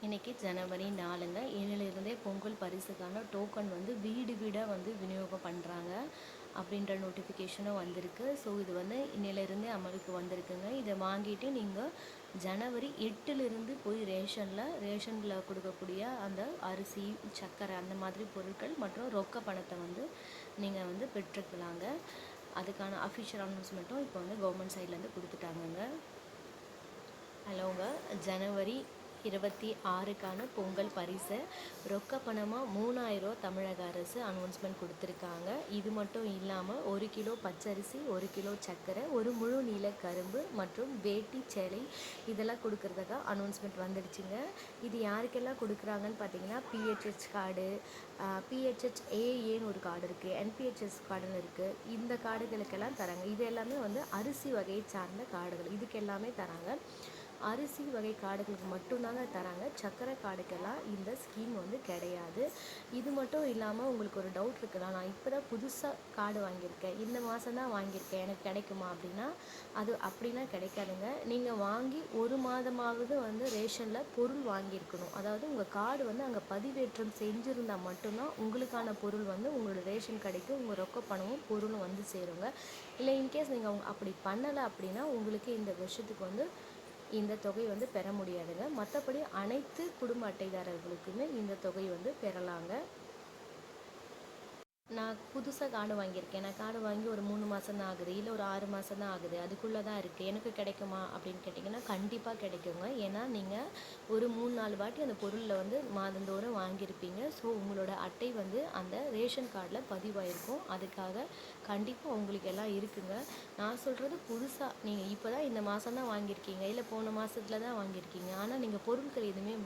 இன்றைக்கி ஜனவரி 4ங்க. இன்னிலிருந்தே பொங்கல் பரிசுக்கான டோக்கன் வந்து வீடு வீடாக வந்து விநியோகம் பண்ணுறாங்க அப்படின்ற நோட்டிஃபிகேஷனும் வந்திருக்கு. ஸோ இது வந்து இன்னிலிருந்தே அமலுக்கு வந்திருக்குங்க. இதை வாங்கிட்டு நீங்கள் ஜனவரி 8லிருந்து போய் ரேஷனில் கொடுக்கக்கூடிய அந்த அரிசி, சர்க்கரை அந்த மாதிரி பொருட்கள் மற்றும் ரொக்க பணத்தை வந்து நீங்கள் வந்து பெற்றுக்கலாங்க. அதுக்கான அஃபிஷியல் அனௌன்ஸ்மெண்ட்டும் இப்போ வந்து கவர்மெண்ட் சைட்லேருந்து கொடுத்துட்டாங்கங்க. ஹலோங்க, ஜனவரி 26க்கான பொங்கல் பரிசை ரொக்க பணமாக 3000 தமிழக அரசு அனௌன்ஸ்மெண்ட் கொடுத்துருக்காங்க. இது மட்டும் இல்லாமல் 1 கிலோ பச்சரிசி, 1 கிலோ சர்க்கரை, ஒரு முழு நீள கரும்பு மற்றும் வேட்டி சேலை இதெல்லாம் கொடுக்குறதுக்காக அனௌன்ஸ்மெண்ட் வந்துடுச்சுங்க. இது யாருக்கெல்லாம் கொடுக்குறாங்கன்னு பார்த்தீங்கன்னா, பிஹெச்ஹெச் கார்டு, பிஹெச்ஹெச் ஏஏன்னு ஒரு கார்டு இருக்குது, என்பிஹெச்எஸ் கார்டுன்னு இருக்குது. இந்த கார்டுகளுக்கெல்லாம் தராங்க. இது எல்லாமே வந்து அரிசி வகையை சார்ந்த கார்டுகள், இதுக்கு எல்லாமே தராங்க. அரிசி வகை கார்டுகளுக்கு மட்டும்தாங்க தராங்க. சர்க்கரை கார்டுக்கெல்லாம் இந்த ஸ்கீம் வந்து கிடையாது. இது மட்டும் இல்லாமல் உங்களுக்கு ஒரு டவுட் இருக்கலாம், நான் இப்போ தான் புதுசாக கார்டு வாங்கியிருக்கேன், இந்த மாதம் தான் வாங்கியிருக்கேன், எனக்கு கிடைக்குமா அப்படின்னா, அது அப்படின்னா கிடைக்காதுங்க. நீங்கள் வாங்கி ஒரு மாதமாவது வந்து ரேஷனில் பொருள் வாங்கியிருக்கணும். அதாவது உங்கள் கார்டு வந்து அங்கே பதிவேற்றம் செஞ்சுருந்தால் மட்டும்தான் உங்களுக்கான பொருள் வந்து உங்களோட ரேஷன் கடைக்கு உங்கள் ரொக்க பணமும் பொருளும் வந்து சேருங்க. இல்லை இன்கேஸ் நீங்கள் அப்படி பண்ணலை அப்படின்னா உங்களுக்கு இந்த வருஷத்துக்கு வந்து இந்த தொகை வந்து பெற முடியாதுங்க. மற்றபடி அனைத்து குடும்ப அட்டைதாரர்களுக்குமே இந்த தொகை வந்து பெறலாங்க. நான் புதுசாக கார்டு வாங்கியிருக்கேன், நான் கார்டு வாங்கி ஒரு 3 மாதம் தான் ஆகுது, இல்லை ஒரு 6 மாதம் தான் ஆகுது, அதுக்குள்ளே தான் இருக்குது, எனக்கு கிடைக்குமா அப்படின்னு கேட்டிங்கன்னா கண்டிப்பாக கிடைக்குங்க. ஏன்னா நீங்கள் ஒரு 3-4 வாட்டி அந்த பொருளில் வந்து மாதந்தோறும் வாங்கியிருப்பீங்க. ஸோ உங்களோட அட்டை வந்து அந்த ரேஷன் கார்டில் பதிவாயிருக்கும். அதுக்காக கண்டிப்பாக உங்களுக்கு எல்லாம் இருக்குங்க. நான் சொல்கிறது புதுசாக நீங்கள் இப்போ தான் இந்த மாதம் தான் வாங்கியிருக்கீங்க, இல்லை போன மாதத்துல தான் வாங்கியிருக்கீங்க, ஆனால் நீங்கள் பொருட்கள் எதுவுமே